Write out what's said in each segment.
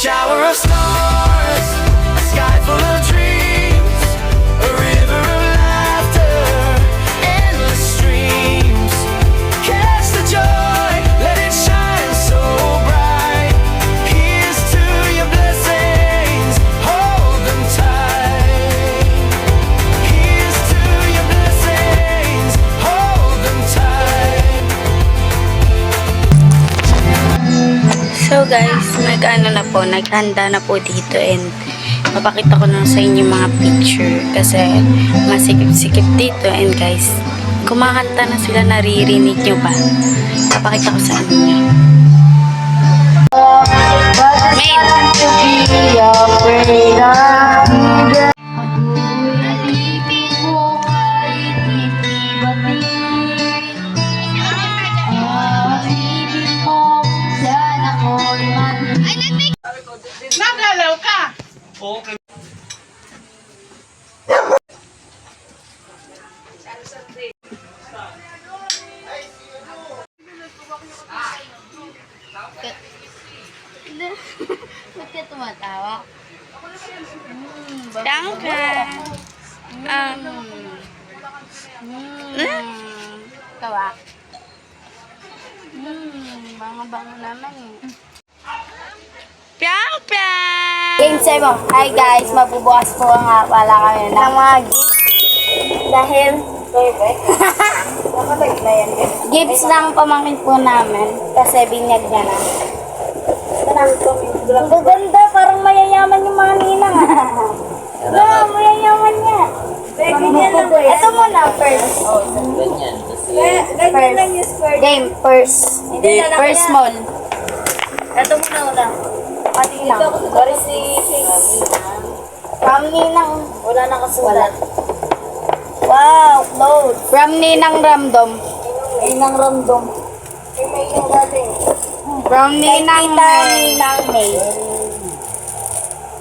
shower of stars, a sky full of dreams, a river of laughter, endless streams. Catch the joy, let it shine so bright. Here's to your blessings, hold them tight. Here's to your blessings, hold them tight. So guys, naghanda na po dito and mapakita ko na sa inyo mga picture kasi masikip-sikip dito and guys, kumakanta na sila, naririnig nyo ba? Papakita ko sa inyo. Nagalaw ka! Okay. Ba't ka tumatawa? Danka! Tawa? Bango-bango naman eh. Piang piang! Game 7. Hi guys, mabubukas po nga pala kami ng mga gifts. Dahil gifts ng pamangkin po namin kasi binyag niya na. Ang gaganda, parang mayayaman yung mga ninang. Wow, mayayaman niya. Ito muna, first. Game, first. First small. Ito muna una. Pati lang. Sorry si From Ninang. Wala nakasulat. Wow, clothes. From Ninang Ramdom. Ninang Ramdom. May yung galing. From Ninang May. Ninang May.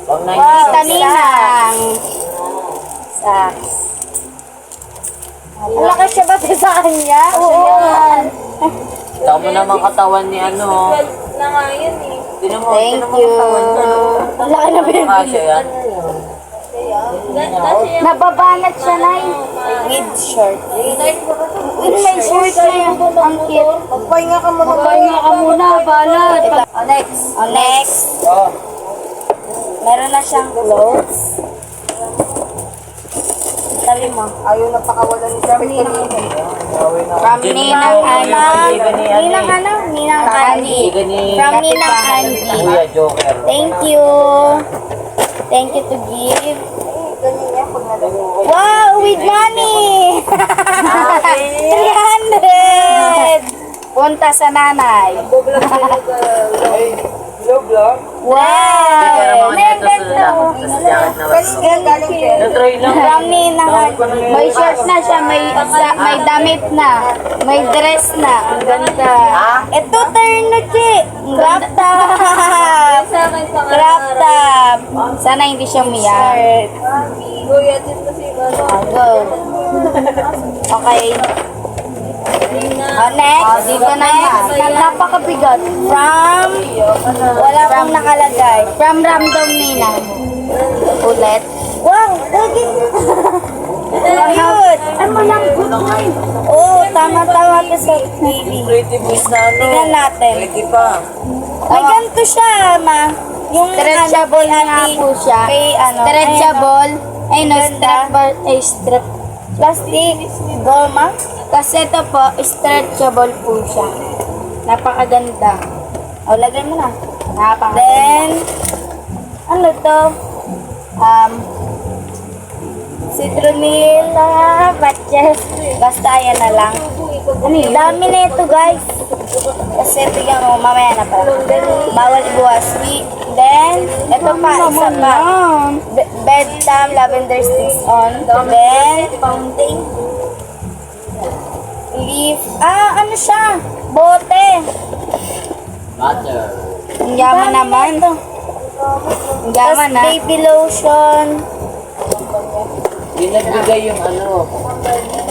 Wow, Ninang. Saks. Ang laki siya ba sa kanya? Oo. Ikaw mo naman katawan ni ano. Na nga yun eh. Thank you. Ang laki na ba yung Kasya yan. nababanat siya na with shirt. With my shirt na yung ang cute. Magpahinga ka muna. Magpahinga ka muna, balat. Next. Next. Meron na siyang clothes. Sabi mo. Ayaw na pakawala ni From Ninang. From Ninang Ninang Andy. From Ninang Andy. Kuya Joker. Thank you. Thank you to give. Wow, with money! 300! Punta sa nanay. Wow! Na-try lang. From Ninang Andy. May shirt na siya, may damit na, may dress na. Ang ganda. Ito, turn na, Chi. Crop top. Crop top. Sana hindi siya umiyak. Go. Okay. Next. Dito na yan. Napakabigat. From, wala pong nakalagay. From Ramdom Ninang. Ulit. Wow, lagi. Cute. Ano lang, good one. Oo, tama-tama to sa baby. Pretty boys na ano. Tingnan natin. Pretty pa. May ganito siya, ma. Yung stretchable nga po siya. Kay, stretchable. Ay, no, strap. Plastic. Goma. Kasi ito po, stretchable po siya. Napakaganda. O, lagay mo na. Napakaganda. Then, ano to? Citronil, patches. Basta yan na lang. Dami na ito, guys. Kasi bigyan mo, mamaya na pa. Bawal ibuwas. Then, ito pa, isa pa. Bedtime lavender sticks on. Then, fountain. Leaf. Ano siya? Bote. Butter. Ang yaman naman. Ang yaman na. Baby lotion. Yung nagbigay yung ano.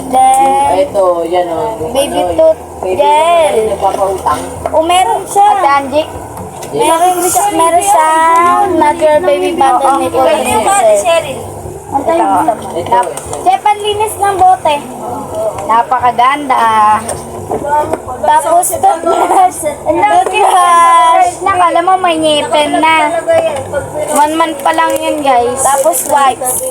Then, Ito, yan o. baby tooth gel. Nagpapautang. Meron siya. Ate Angie. Meron siyang natural baby bottle ni Paul Cheryl. Ito. Siya, panlinis ng bote. Napakaganda. Tapos, toothbrush. Toothbrush. Nakala mo may ngipin na. 1 month pa lang yun, guys. Tapos, wipes.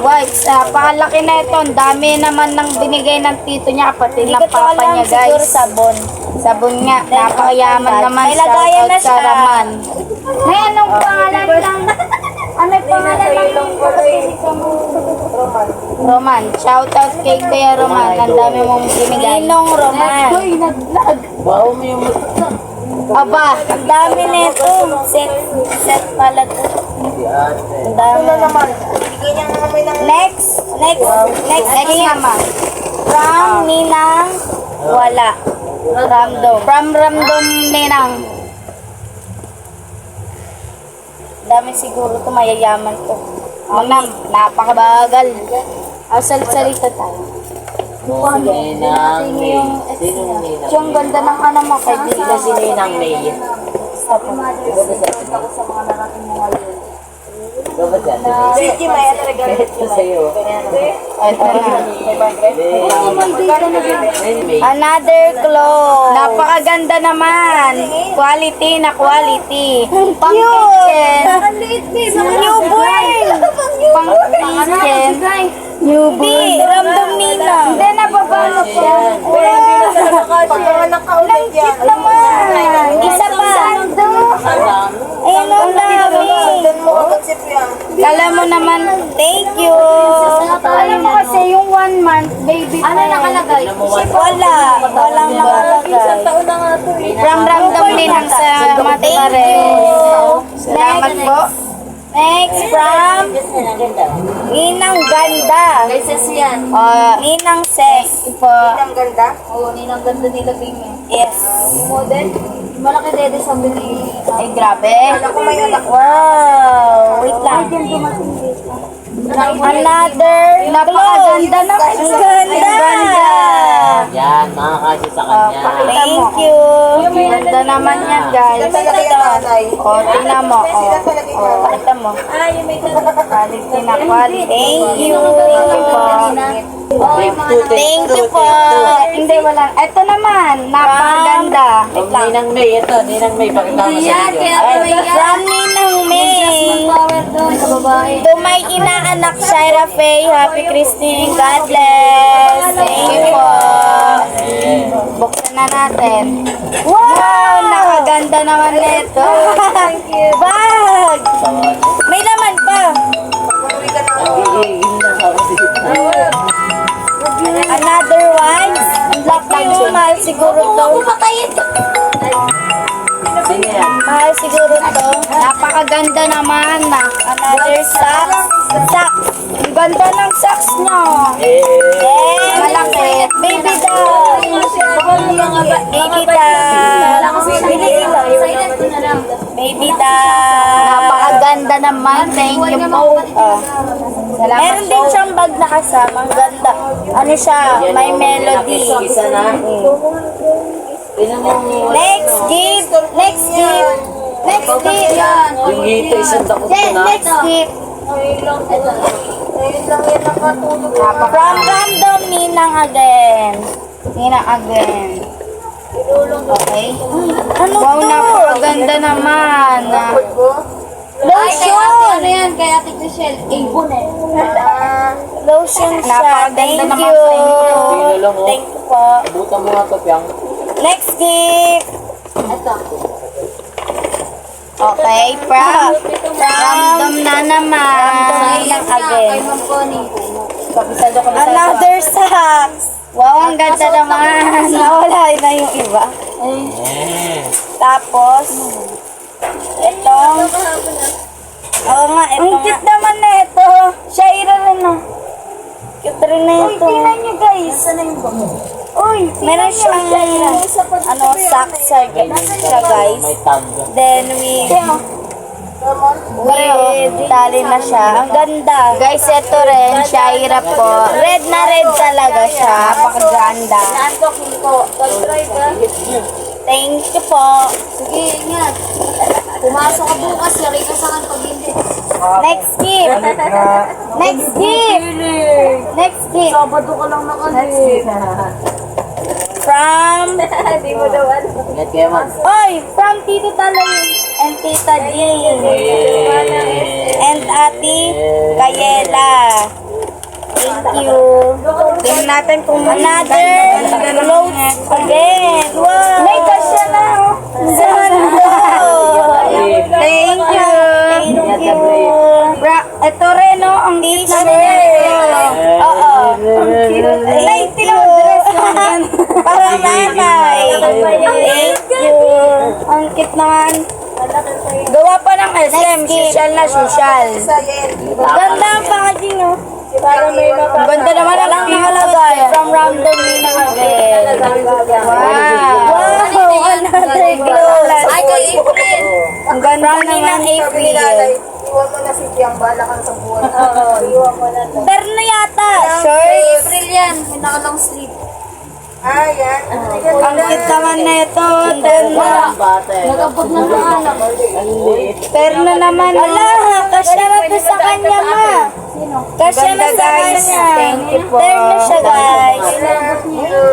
Wipes. Napakalaki na ito. Ang dami naman ng binigay ng tito niya, pati ng papa niya, guys. Siguro sabon. Sabon nga. Napakayaman naman. Shout out sa Raman. May anong pangalan lang? Ano yung pangalan lang? Roman. Shout out kay Kuya Roman. Ang dami mong binigay. Ninong Roman. Uy, naglag. Wow mo yung Aba, ang dami nito. Set pala to. Ang dami naman. Next naman. From Ninang Wala. Ramdom. From Ramdom Ninang. Dami siguro to, mayayaman to. Manang, napakabagal. Salit-salita tayo. Ninang May. Sino Ninang? Yung ganda ng ano mo, kay Sino si Ninang May? Stop. Dapat yan. Sige, may ano regalo. Ito sa'yo. Ito na. May. Another clothes. Napakaganda naman. Quality na quality. Pang kitchen. Newborn. Pang kitchen. Newborn. Ramdam nila. Hindi, nababalot siya. Pagkakalak ka ulit yan. Cute naman. Isa pa. Ayun ang dami. Doon mo agad si Priya. Kala mo naman, thank you. Alam mo kasi yung 1 month, baby pa. Ano nakalagay? Wala. Walang nakalagay. Taon na nga ito eh. From Ramdam Ninang sa Matibare. Salamat po. Next, from Ninang Ganda. Princess yan. Ninang Ses. Po. Ang ganda. Oo, Ninang Ganda nilagay niya. Yes. Model. Malaki dede sa bili. Ay, grabe. Alam ko may anak. Wow. Wait lang. Another. Napakaganda na. Ang ganda. Yan, makakasya sa kanya. Thank you. Ganda naman yan, guys. Talaga yung nanay. O, tingnan mo. O, kita mo. Quality na quality. Thank you. Thank you po. Thank you po. Hindi, wala. Ito naman. Napakaganda. From Ninang May. Ito, Ninang May. Pakita mo sa video. From Ninang May. To my inaanak, Shaira Faye. Happy Christine. God bless. Thank you po. Buksan na natin. Wow! Nakaganda naman nito. Bag! May laman pa. Nagigigil na ako. Another one. Ang laki yung mahal siguro to. Sino yan? Mahal siguro to. Napakaganda naman na. Another socks. Socks. Ang ganda ng socks nyo. Malaki. Baby doll. Baby doll. Baby doll. Napakaganda naman. Thank you po. Meron din siyang bag na kasama. Ang ganda. Ano siya? May melody. Isa na. Tingnan mo. Next gift. Next gift. Next gift. Yung hito, isang takot ko na. Next gift. Ngayon lang yan nakatulog. From Random Ninang again. Ninang again. Okay. Ano wow, napakaganda naman. Lotion! Ano yan? Kaya Ate Michelle, Avon eh. Lotion siya. Napakaganda Thank naman you. sa inyo. Pinulong mo. Thank you po. Abutan mo nga to, Piang. Next gift. Ito. Okay, random na naman. Ninang again. Kay Ma'am Connie. Kabisado ko na Another socks. Wow, ang ganda naman. Nawala na yung iba. Tapos, ito. Oo nga, ito ang cute naman na ito. Shaira rin na. Cute rin na ito. Uy, tingnan nyo guys. Uy, meron siyang ano, socks siya guys. May tag. Then with tali na siya. Ang ganda. Guys, ito rin, Shaira po. Red na red talaga siya. Napakaganda. Thank you po. Sige, ingat. Pumasok ka bukas, yari ka sa akin pag hindi. Next gift. Next gift. Next gift. Sabado ka lang nakalit. From, Hindi mo daw ano. Ingat kayo, man. oy, from Tito Talay and Tita Jean. And Ate Kayela. Thank you. Tingnan natin kung Another clothes again. Wow. May kasya na. Ganda. Thank you. Thank you. Ito rin, no? Ang cute na Oo. Like, dress naman. Parang nanay. Thank you. Ang cute naman. Gawa pa ng SM. Social na social. Ganda ang packaging, no? Ang ganda naman ang pinalagay. From random Ninang Abel. Wow. Another clothes. Ay, kay April. Ang ganda naman April. Iwan mo na si Tiang, bala ka sa buwan. Oo, iwan mo na to. Terno yata. Kay Shorts. April yan, may naka-long sleeve. Ah, yan. Ang cute naman na ito. Terno. Bata eh. Nagabot na mga anak. Terno naman. Ala, kasya na to sa kanya, ma. Kasya na sa kanya. Thank you po. Terno siya, guys.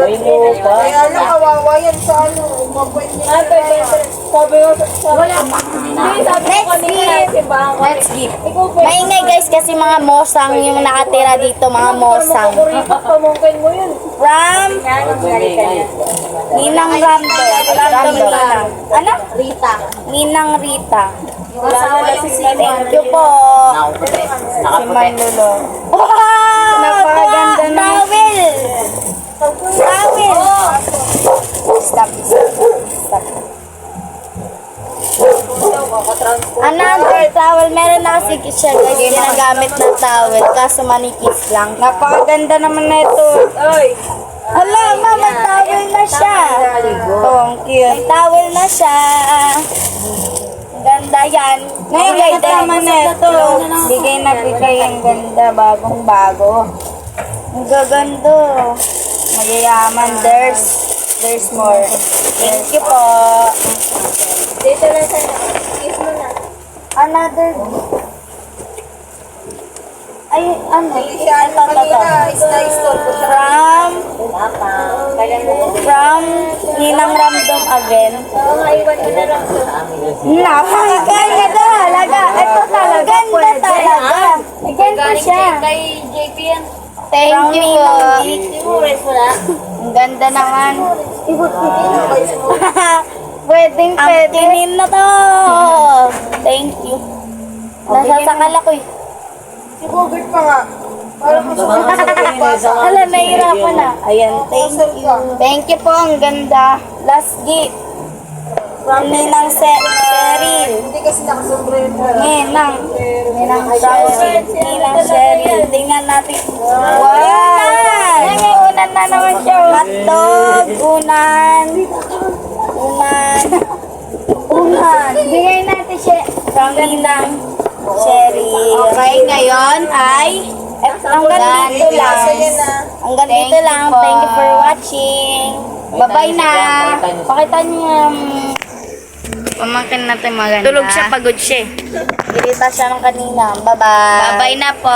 May lupa. Kaya alam, kawawa yan sa ano. Mabait niya. Sabi mo, wala pa. Let's gift. Maingay guys kasi mga mosang yung nakatira dito, mga mosang. From Ninang Ramdo. Ramdo lang. Ano? Rita. Ninang Rita. Thank you po. Nakaputi. Si Nakaputi. Manlolo. Wow! Napakaganda na. Towel! Towel! Stop. Another towel. Meron na kasi siya guys. Ginagamit na towel. Kaso manikis lang. Napakaganda naman na ito. Hala, mama, towel na siya. Oh, ang cute. May towel na siya. Ganda yan. Ngayon guys, naman na ito. Bigay na bigay ang ganda. Bagong bago. Ang gaganda. Magayaman. There's more. Thank you po. Dito na sa kiss mo na. Another. Ay, ano? Siya, ano kanina, is-na-install ko siya. From Ninang Ramdom again. Oo, maiwan mo na lang. Napakaganda talaga. Ito talaga. Ganda talaga. Ganda siya. Kay JP yan. Thank you po. Sigures mo na. Ang ganda naman. Pwedeng Ang tinin na to. Thank you. Nasasakal ako eh. Si Robert pa nga. Parang gusto ko sa Ala, nahihirapan na. Ayan, thank you. Thank you po, ang ganda. Last gift. From Ninang Cheryl. Hindi kasi nakasombrero. Ninang Cheryl. Ninang Cheryl. Tingnan natin. Wow! Unan na naman siya. Hotdog. Unan. Bigay natin siya. From Ninang Cheryl. Okay, ngayon ay hanggang dito lang. Hanggang dito lang. Thank you for watching. Bye-bye na. Pakita niyo yung Pamangkin natin maganda. tulog siya, pagod siya. Irita siya nung kanina. Bye-bye. Bye-bye na po.